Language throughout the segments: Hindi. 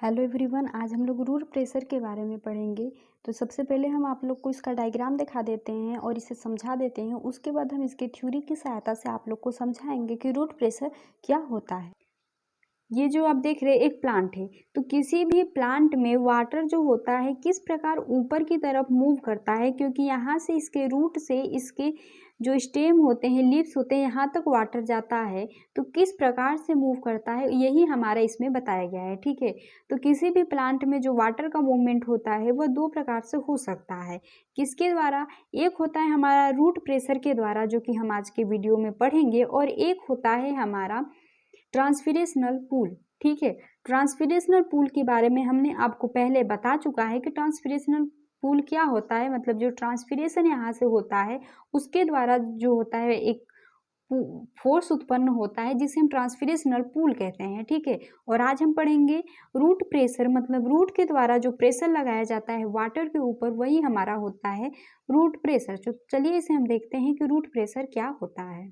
हेलो एवरीवन, आज हम लोग रूट प्रेशर के बारे में पढ़ेंगे। तो सबसे पहले हम आप लोग को इसका डायग्राम दिखा देते हैं और इसे समझा देते हैं। उसके बाद हम इसके थ्योरी की सहायता से आप लोग को समझाएंगे कि रूट प्रेशर क्या होता है। ये जो आप देख रहे हैं एक प्लांट है, तो किसी भी प्लांट में वाटर जो होता है किस प्रकार ऊपर की तरफ मूव करता है, क्योंकि यहाँ से इसके रूट से इसके जो स्टेम होते हैं, लीव्स होते हैं, यहाँ तक वाटर जाता है। तो किस प्रकार से मूव करता है यही हमारा इसमें बताया गया है। ठीक है, तो किसी भी प्लांट में जो वाटर का मूवमेंट होता है वह दो प्रकार से हो सकता है। किसके द्वारा? एक होता है हमारा रूट प्रेशर के द्वारा, जो कि हम आज के वीडियो में पढ़ेंगे, और एक होता है हमारा ट्रांसफिरेशनल पूल। ठीक है, ट्रांसफिरेशनल पूल के बारे में हमने आपको पहले बता चुका है कि ट्रांसफिरेशनल पूल क्या होता है। मतलब जो ट्रांसफिरेशन यहाँ से होता है उसके द्वारा जो होता है एक फोर्स उत्पन्न होता है, जिसे हम ट्रांसफिरेशनल पूल कहते हैं। ठीक है, और आज हम पढ़ेंगे रूट प्रेशर, मतलब रूट के द्वारा जो प्रेशर लगाया जाता है वाटर के ऊपर, वही हमारा होता है रूट प्रेशर। तो चलिए इसे हम देखते हैं कि रूट प्रेशर क्या होता है।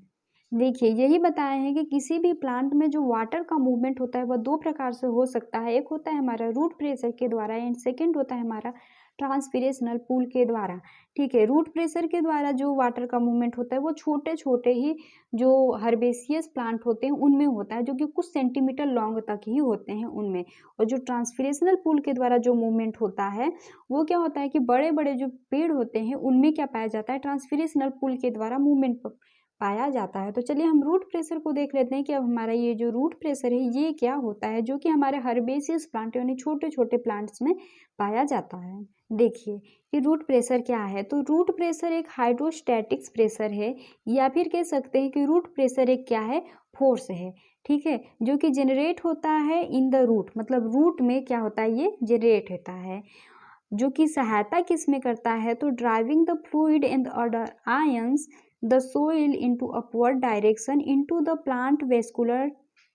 देखिए, यही बताया है कि किसी भी प्लांट में जो वाटर का मूवमेंट होता है वह दो प्रकार से हो सकता है। एक होता है हमारा रूट प्रेशर के द्वारा एंड सेकंड होता है हमारा ट्रांसफिरेशनल पूल के द्वारा। ठीक है, रूट प्रेशर के द्वारा जो वाटर का मूवमेंट होता है वो छोटे छोटे ही जो हर्बेसियस प्लांट होते हैं उनमें होता है, जो कि कुछ सेंटीमीटर लॉन्ग तक ही होते हैं उनमें। और जो ट्रांसफिरेशनल पूल के द्वारा जो मूवमेंट होता है वो क्या होता है कि बड़े बड़े जो पेड़ होते हैं उनमें क्या पाया जाता है, ट्रांसफिरेशनल पूल के द्वारा मूवमेंट पाया जाता है। तो चलिए हम रूट प्रेशर को देख लेते हैं कि अब हमारा ये जो रूट प्रेशर है ये क्या होता है, जो कि हमारे हर्बेसियस प्लांट यानी छोटे छोटे प्लांट्स में पाया जाता है। देखिए कि रूट प्रेशर क्या है। तो रूट प्रेशर एक हाइड्रोस्टैटिक्स प्रेशर है, या फिर कह सकते हैं कि रूट प्रेशर एक क्या है, फोर्स है। ठीक है, जो कि जनरेट होता है इन द रूट, मतलब रूट में क्या होता है, ये जनरेट होता है। जो कि सहायता किस में करता है, तो driving the fluid and other ions the soil into upward direction into the plant vascular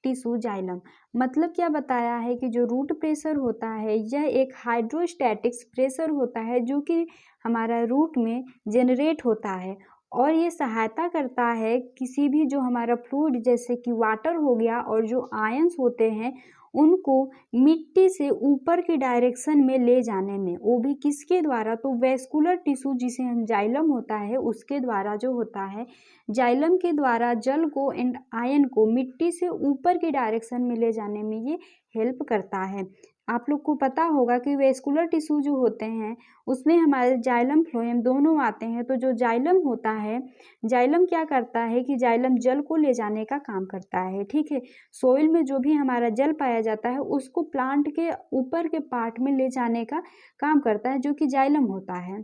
tissue xylem. मतलब क्या बताया है कि जो रूट प्रेशर होता है यह एक हाइड्रोस्टैटिक्स प्रेशर होता है, जो कि हमारा रूट में जनरेट होता है, और ये सहायता करता है किसी भी जो हमारा फ्लूइड जैसे कि वाटर हो गया और जो आयंस होते हैं उनको मिट्टी से ऊपर की डायरेक्शन में ले जाने में। वो भी किसके द्वारा, तो वेस्कुलर टिश्यू जिसे हम जाइलम होता है उसके द्वारा जो होता है, जाइलम के द्वारा जल को एंड आयन को मिट्टी से ऊपर की डायरेक्शन में ले जाने में ये हेल्प करता है। आप लोग को पता होगा कि वेस्कुलर टिश्यू जो होते हैं उसमें हमारे जाइलम फ्लोएम दोनों आते हैं। तो जो जाइलम होता है, जाइलम क्या करता है कि जाइलम जल को ले जाने का काम करता है। ठीक है, सोइल में जो भी हमारा जल पाया जाता है उसको प्लांट के ऊपर के पार्ट में ले जाने का काम करता है, जो कि जाइलम होता है।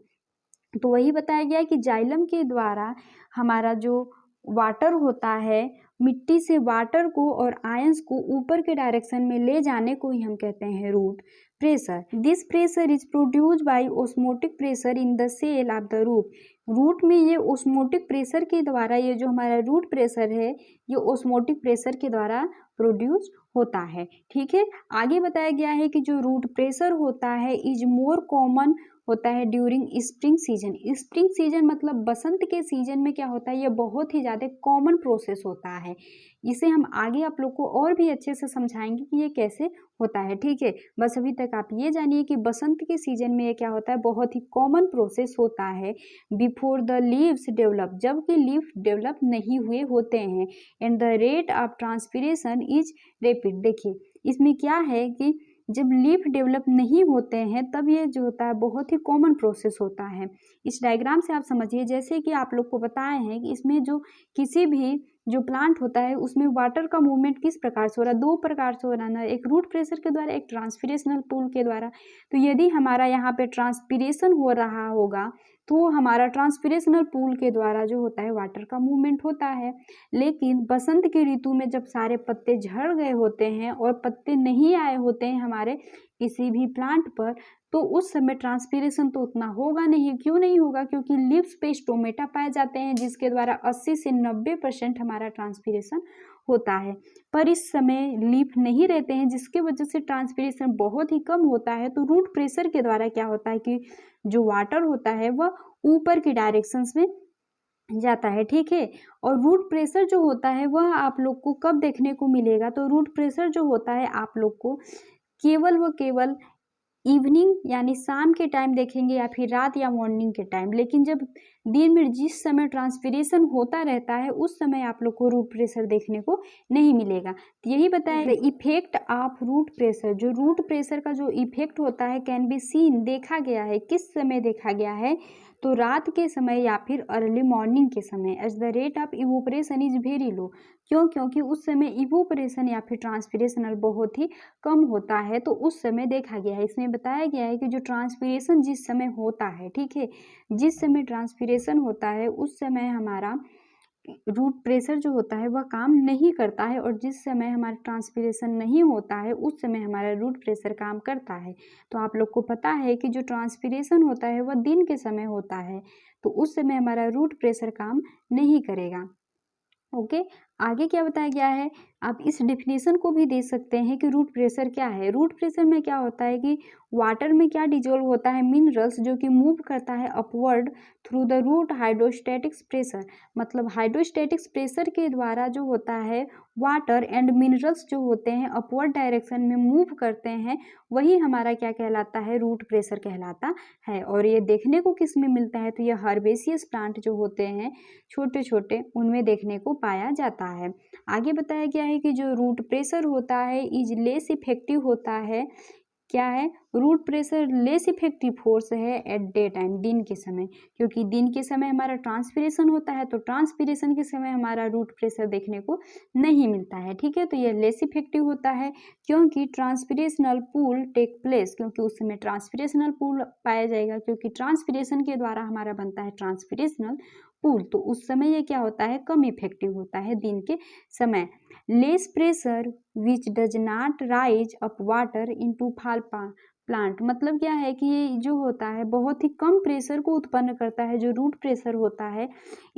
तो वही बताया गया है कि जाइलम के द्वारा हमारा जो वाटर होता है, मिट्टी से वाटर को और आयंस को ऊपर के डायरेक्शन में ले जाने को ही हम कहते हैं root pressure. This pressure is produced by osmotic pressure in the cell of the root. Root में ये ऑस्मोटिक प्रेशर के द्वारा, ये जो हमारा रूट प्रेशर है ये ऑस्मोटिक प्रेशर के द्वारा प्रोड्यूस होता है। ठीक है, आगे बताया गया है कि जो रूट प्रेशर होता है इज मोर कॉमन होता है during spring season. Spring season मतलब बसंत के सीजन में क्या होता है, ये बहुत ही ज़्यादा कॉमन प्रोसेस होता है। इसे हम आगे आप लोग को और भी अच्छे से समझाएंगे कि ये कैसे होता है। ठीक है, बस अभी तक आप ये जानिए कि बसंत के सीजन में ये क्या होता है, बहुत ही कॉमन प्रोसेस होता है बिफोर द लीव्स डेवलप, जबकि लीफ डेवलप नहीं हुए होते हैं। And the rate of transpiration is rapid. देखिए इसमें क्या है कि जब लीफ डेवलप नहीं होते हैं तब ये जो होता है बहुत ही कॉमन प्रोसेस होता है। इस डायग्राम से आप समझिए, जैसे कि आप लोग को बताए हैं कि इसमें जो किसी भी जो प्लांट होता है उसमें वाटर का मूवमेंट किस प्रकार से हो रहा है, दो प्रकार से हो रहा है, एक रूट प्रेशर के द्वारा, एक ट्रांसपिरेशनल पूल के द्वारा। तो यदि हमारा यहाँ पे ट्रांसपिरेशन हो रहा होगा तो हमारा ट्रांसपिरेशनल पूल के द्वारा जो होता है वाटर का मूवमेंट होता है। लेकिन बसंत की ऋतु में जब सारे पत्ते झड़ गए होते हैं और पत्ते नहीं आए होते हैं हमारे किसी भी प्लांट पर, तो उस समय ट्रांसपिरेशन तो उतना होगा नहीं। क्यों नहीं होगा, क्योंकि लीव्स पे स्टोमेटा पाए जाते हैं जिसके द्वारा 80 से 90% हमारा ट्रांसपिरेशन होता है। पर इस समय लीफ नहीं रहते हैं जिसकी वजह से ट्रांसपिरेशन बहुत ही कम होता है। तो रूट प्रेशर के द्वारा क्या होता है कि जो वाटर होता है वह ऊपर की डायरेक्शंस में जाता है। ठीक है, और रूट प्रेशर जो होता है वह आप लोग को कब देखने को मिलेगा, तो रूट प्रेशर जो होता है आप लोग को केवल व केवल इवनिंग यानी शाम के टाइम देखेंगे या फिर रात या मॉर्निंग के टाइम। लेकिन जब दिन में जिस समय ट्रांसपीरेशन होता रहता है उस समय आप लोग को रूट प्रेशर देखने को नहीं मिलेगा। तो यही बताया इफेक्ट ऑफ रूट प्रेशर, जो रूट प्रेशर का जो इफेक्ट होता है कैन बी सीन, देखा गया है। किस समय देखा गया है? तो रात के समय या फिर अर्ली मॉर्निंग के समय। As the rate of evaporation is very low, क्यों? क्योंकि उस समय इवोपरेशन या फिर ट्रांसपीरेशन बहुत ही कम होता है, तो उस समय देखा गया है। इसमें बताया गया है कि जो ट्रांसपीरेशन जिस समय होता है, ठीक है, जिस समय ट्रांसपीरेशन होता है उस समय हमारा रूट प्रेशर जो होता है वह काम नहीं करता है, और जिस समय हमारा ट्रांसपीरेशन नहीं होता है उस समय हमारा रूट प्रेशर काम करता है। तो आप लोग को पता है कि जो ट्रांसपीरेशन होता है वह दिन के समय होता है, तो उस समय हमारा रूट प्रेशर काम नहीं करेगा। ओके, आगे क्या बताया गया है? आप इस डेफिनेशन को भी दे सकते हैं कि रूट प्रेशर क्या है। रूट प्रेशर में क्या होता है कि वाटर में क्या डिजोल्व होता है? मिनरल्स, जो कि मूव करता है upward through the root hydrostatics pressure. मतलब हाइड्रोस्टैटिक्स प्रेशर के द्वारा जो होता है वाटर एंड मिनरल्स जो होते हैं अपवर्ड डायरेक्शन में मूव करते हैं, वही हमारा क्या कहलाता है? रूट प्रेशर कहलाता है। और ये देखने को किस में मिलता है? तो ये हर्बेसियस प्लांट जो होते हैं छोटे छोटे, उनमें देखने को पाया जाता है। आगे बताया गया है कि जो रूट प्रेशर होता है इज लेस इफेक्टिव होता है। क्या है? Root pressure less effective force है एट डे टाइम, दिन के समय, क्योंकि दिन के समय हमारा ट्रांसपीरेशन होता है, तो ट्रांसपीरेशन के समय हमारा रूट प्रेशर देखने को नहीं मिलता है, ठीक है। तो यह लेस इफेक्टिव होता है क्योंकि ट्रांसपीरेशनल पूल टेक प्लेस, क्योंकि उस समय ट्रांसपीरेशनल पूल पाया जाएगा, क्योंकि ट्रांसपीरेशन के द्वारा हमारा बनता है ट्रांसपीरेशनल पूल, तो उस समय ये क्या होता है? कम इफेक्टिव होता है दिन के समय। Less pressure which does not rise up water into fall plant, मतलब क्या है कि ये जो होता है बहुत ही कम प्रेशर को उत्पन्न करता है, जो रूट प्रेशर होता है,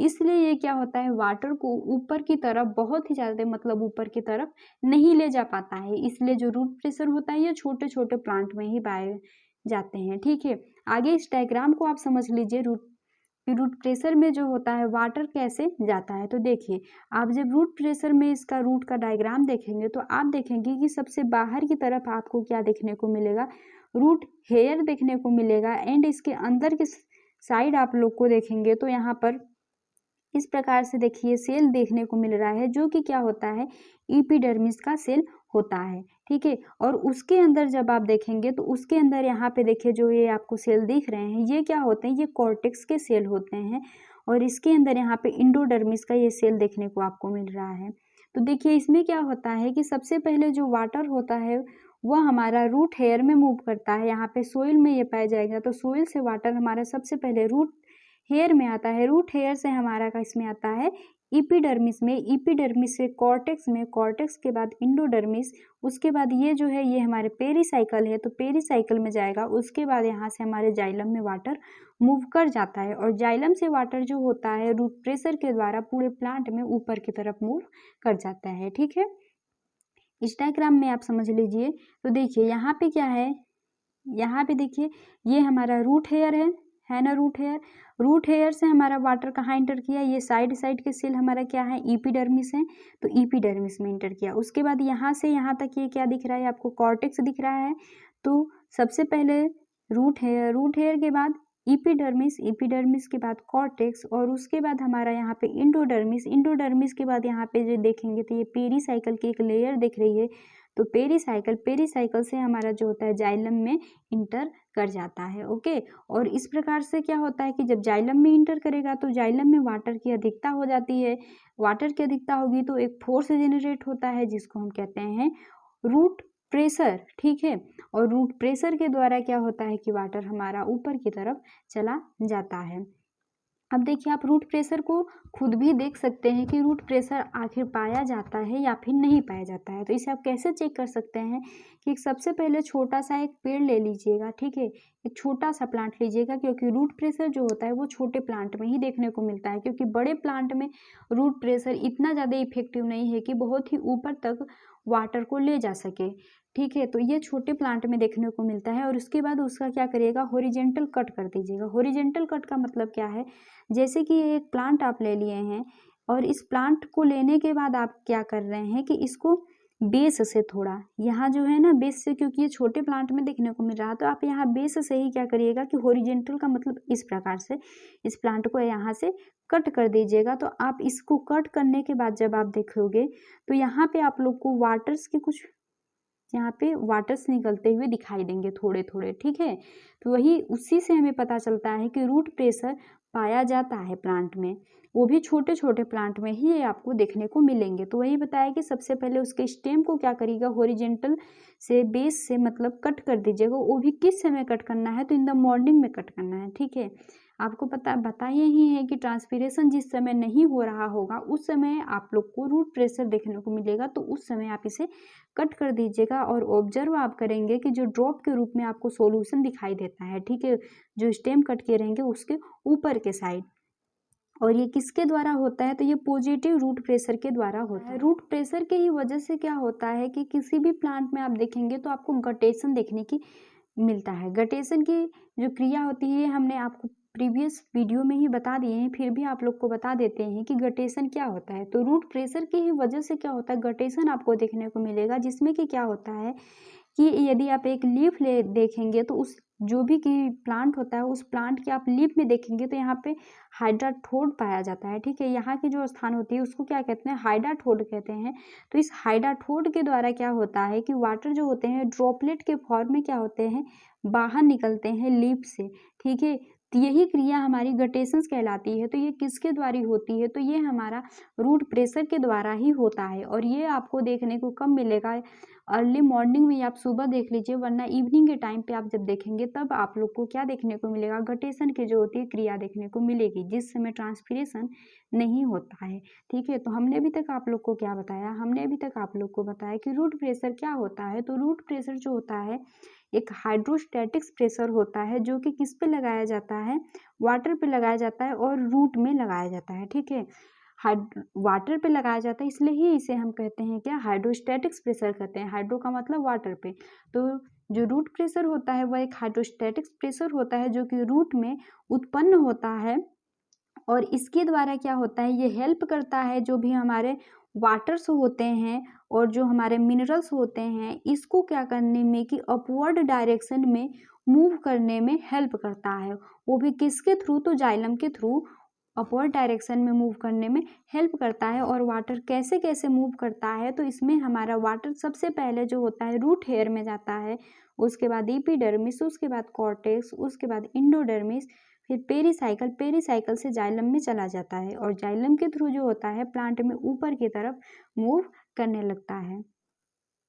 इसलिए ये क्या होता है? वाटर को ऊपर की तरफ बहुत ही ज़्यादा, मतलब ऊपर की तरफ नहीं ले जा पाता है, इसलिए जो रूट प्रेशर होता है ये छोटे छोटे प्लांट में ही पाए जाते हैं, ठीक है। आगे इस डायग्राम को आप समझ लीजिए। रूट प्रेशर में जो होता है वाटर कैसे जाता है, तो देखिए आप जब रूट प्रेशर में इसका रूट का डायग्राम देखेंगे तो आप देखेंगे कि सबसे बाहर की तरफ आपको क्या देखने को मिलेगा? रूट हेयर देखने को मिलेगा। एंड इसके अंदर की साइड आप लोग को देखेंगे तो यहाँ पर इस प्रकार से देखिए सेल देखने को मिल रहा है, जो कि क्या होता है? एपिडर्मिस का सेल होता है, ठीक है। और उसके अंदर जब आप देखेंगे तो उसके अंदर यहाँ पे देखिए जो ये आपको सेल दिख रहे हैं ये क्या होते हैं? ये कॉर्टेक्स के सेल होते हैं, और इसके अंदर यहाँ पे इंडोडर्मिस का ये सेल देखने को आपको मिल रहा है। तो देखिए इसमें क्या होता है कि सबसे पहले जो वाटर होता है वह हमारा रूट हेयर में मूव करता है। यहाँ पे सोइल में ये पाया जाएगा, तो सोइल से वाटर हमारा सबसे पहले रूट हेयर में आता है, रूट हेयर से हमारा का इसमें आता है इपिडर्मिस में, इपिडर्मिस से कॉर्टेक्स में, कॉर्टेक्स के बाद इंडोडर्मिस, उसके बाद ये जो है ये हमारे पेरीसाइकिल है, तो पेरीसाइकिल में जाएगा। उसके बाद यहाँ से हमारे जाइलम में वाटर मूव कर जाता है, और जाइलम से वाटर जो होता है रूट प्रेशर के द्वारा पूरे प्लांट में ऊपर की तरफ मूव कर जाता है, ठीक है। इस डायग्राम में आप समझ लीजिए। तो देखिए यहाँ पे क्या है? यहाँ पे देखिए ये हमारा रूट हेयर है ना? रूट हेयर, रूट हेयर से हमारा वाटर कहाँ इंटर किया? ये साइड साइड के सेल हमारा क्या है? एपिडर्मिस है, तो एपिडर्मिस में इंटर किया। उसके बाद यहाँ से यहाँ तक ये क्या दिख रहा है आपको? कॉर्टेक्स दिख रहा है। तो सबसे पहले रूट हेयर, रूट हेयर के बाद एपिडर्मिस, एपिडर्मिस के बाद कॉर्टेक्स, और उसके बाद हमारा यहाँ पे इंडोडर्मिस, इंडोडर्मिस के बाद यहाँ पे जो देखेंगे तो ये पेरीसाइकिल की एक लेयर दिख रही है, तो पेरीसाइकिल, पेरीसाइकिल से हमारा जो होता है जाइलम में इंटर कर जाता है, ओके। और इस प्रकार से क्या होता है कि जब जाइलम में इंटर करेगा तो जाइलम में वाटर की अधिकता हो जाती है। वाटर की अधिकता होगी तो एक फोर्स जेनरेट होता है जिसको हम कहते हैं रूट प्रेशर, ठीक है। और रूट प्रेशर के द्वारा क्या होता है कि वाटर हमारा ऊपर की तरफ चला जाता है। अब देखिए आप रूट प्रेशर को खुद भी देख सकते हैं कि रूट प्रेशर आखिर पाया जाता है या फिर नहीं पाया जाता है। तो इसे आप कैसे चेक कर सकते हैं कि सबसे पहले छोटा सा एक पेड़ ले लीजिएगा, ठीक है, एक छोटा सा प्लांट लीजिएगा, क्योंकि रूट प्रेशर जो होता है वो छोटे प्लांट में ही देखने को मिलता है, क्योंकि बड़े प्लांट में रूट प्रेशर इतना ज़्यादा इफेक्टिव नहीं है कि बहुत ही ऊपर तक वाटर को ले जा सके, ठीक है। तो ये छोटे प्लांट में देखने को मिलता है। और उसके बाद उसका क्या करिएगा? हॉरिजेंटल कट कर दीजिएगा। हॉरिजेंटल कट का मतलब क्या है? जैसे कि एक प्लांट आप ले लिए हैं, और इस प्लांट को लेने के बाद आप क्या कर रहे हैं कि इसको बेस से थोड़ा, यहाँ जो है ना बेस से, क्योंकि ये छोटे प्लांट में देखने को मिल रहा है, तो आप यहाँ बेस से ही क्या करिएगा कि हॉरिजेंटल का मतलब इस प्रकार से इस प्लांट को यहाँ से कट कर दीजिएगा। तो आप इसको कट करने के बाद जब आप देखोगे तो यहाँ पे आप लोग को वाटर्स के कुछ यहाँ पे वाटर्स निकलते हुए दिखाई देंगे थोड़े थोड़े, ठीक है। तो वही उसी से हमें पता चलता है कि रूट प्रेशर पाया जाता है प्लांट में, वो भी छोटे छोटे प्लांट में ही ये आपको देखने को मिलेंगे। तो वही बताया कि सबसे पहले उसके स्टेम को क्या करिएगा, हॉरिजेंटल से बेस से मतलब कट कर दीजिएगा। वो भी किस समय कट करना है, तो इन द मॉर्निंग में कट करना है, ठीक है। आपको बताया ही है कि ट्रांसपीरेशन जिस समय नहीं हो रहा होगा उस समय आप लोग को रूट प्रेशर देखने को मिलेगा, तो उस समय आप इसे कट कर दीजिएगा। और ऑब्जर्व आप करेंगे कि जो ड्रॉप के रूप में आपको सॉल्यूशन दिखाई देता है, ठीक है, जो स्टेम कट किए रहेंगे उसके ऊपर के साइड। और ये किसके द्वारा होता है, तो ये पॉजिटिव रूट प्रेशर के द्वारा होता है। रूट प्रेशर के ही वजह से क्या होता है कि किसी भी प्लांट में आप देखेंगे तो आपको गटेशन देखने की मिलता है। गटेशन की जो क्रिया होती है हमने आपको प्रीवियस वीडियो में ही बता दिए हैं, फिर भी आप लोग को बता देते हैं कि गटेशन क्या होता है। तो रूट प्रेशर की ही वजह से क्या होता है, गटेशन आपको देखने को मिलेगा, जिसमें कि क्या होता है कि यदि आप एक लीफ ले देखेंगे तो उस जो भी कि प्लांट होता है उस प्लांट के आप लीफ में देखेंगे तो यहाँ पे हाइड्राथोड पाया जाता है, ठीक है। यहाँ की जो स्थान होती है उसको क्या कहते हैं, हाइड्राथोड कहते हैं। तो इस हाइड्राथोड के द्वारा क्या होता है कि वाटर जो होते हैं ड्रॉपलेट के फॉर्म में क्या होते हैं, बाहर निकलते हैं लीफ से, ठीक है। तो यही क्रिया हमारी गटेशंस कहलाती है। तो ये किसके द्वारा होती है, तो ये हमारा रूट प्रेशर के द्वारा ही होता है। और ये आपको देखने को कब मिलेगा, अर्ली मॉर्निंग में आप सुबह देख लीजिए, वरना इवनिंग के टाइम पे आप जब देखेंगे तब आप लोग को क्या देखने को मिलेगा, गटेशन की जो होती है क्रिया देखने को मिलेगी, जिस समय ट्रांसपीरेशन नहीं होता है, ठीक है। तो हमने अभी तक आप लोग को क्या बताया, हमने अभी तक आप लोग को बताया कि रूट प्रेशर क्या होता है। तो रूट प्रेशर जो होता है एक हाइड्रोस्टैटिक्स प्रेशर होता है, जो कि किस पे लगाया जाता है, वाटर पे लगाया जाता है और रूट में लगाया जाता है, ठीक है। वाटर पे लगाया जाता है, इसलिए ही इसे हम कहते हैं क्या, हाइड्रोस्टैटिक्स प्रेशर कहते हैं। हाइड्रो का मतलब वाटर पे। तो जो रूट प्रेशर होता है वह एक हाइड्रोस्टैटिक्स प्रेशर होता है जो कि रूट में उत्पन्न होता है। और इसके द्वारा क्या होता है, ये हेल्प करता है जो भी हमारे वाटर्स होते हैं और जो हमारे मिनरल्स होते हैं, इसको क्या करने में कि अपवर्ड डायरेक्शन में मूव करने में हेल्प करता है। वो भी किसके थ्रू, तो जाइलम के थ्रू अपवर्ड डायरेक्शन में मूव करने में हेल्प करता है। और वाटर कैसे कैसे मूव करता है, तो इसमें हमारा वाटर सबसे पहले जो होता है रूट हेयर में जाता है, उसके बाद एपिडर्मिस, उसके बाद कॉर्टेक्स, उसके बाद इंडोडर्मिस, फिर पेरीसाइकिल, पेरीसाइकिल से जाइलम में चला जाता है और जाइलम के थ्रू जो होता है प्लांट में ऊपर की तरफ मूव करने लगता है।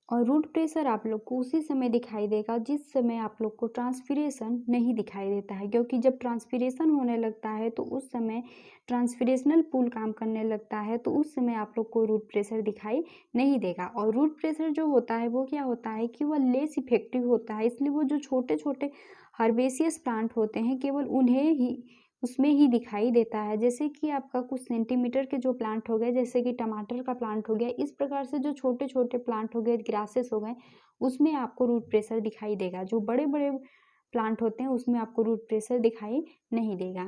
और रूट प्रेशर आप लोग को उसी समय दिखाई देगा जिस समय आप लोग को ट्रांसपीरेशन नहीं दिखाई देता है, क्योंकि जब ट्रांसपीरेशन होने लगता है तो उस समय ट्रांसपीरेशनल पूल काम करने लगता है, तो उस समय आप लोग को रूट प्रेशर दिखाई नहीं देगा। और रूट प्रेशर जो होता है वो क्या होता है कि वह लेस इफेक्टिव होता है, इसलिए वो जो छोटे छोटे हर्बेसियस प्लांट होते हैं केवल उन्हें ही उसमें ही दिखाई देता है। जैसे कि आपका कुछ सेंटीमीटर के जो प्लांट हो गए, जैसे कि टमाटर का प्लांट हो गया, इस प्रकार से जो छोटे छोटे प्लांट हो गए, ग्रासेस हो गए, उसमें आपको रूट प्रेशर दिखाई देगा। जो बड़े बड़े प्लांट होते हैं उसमें आपको रूट प्रेशर दिखाई नहीं देगा।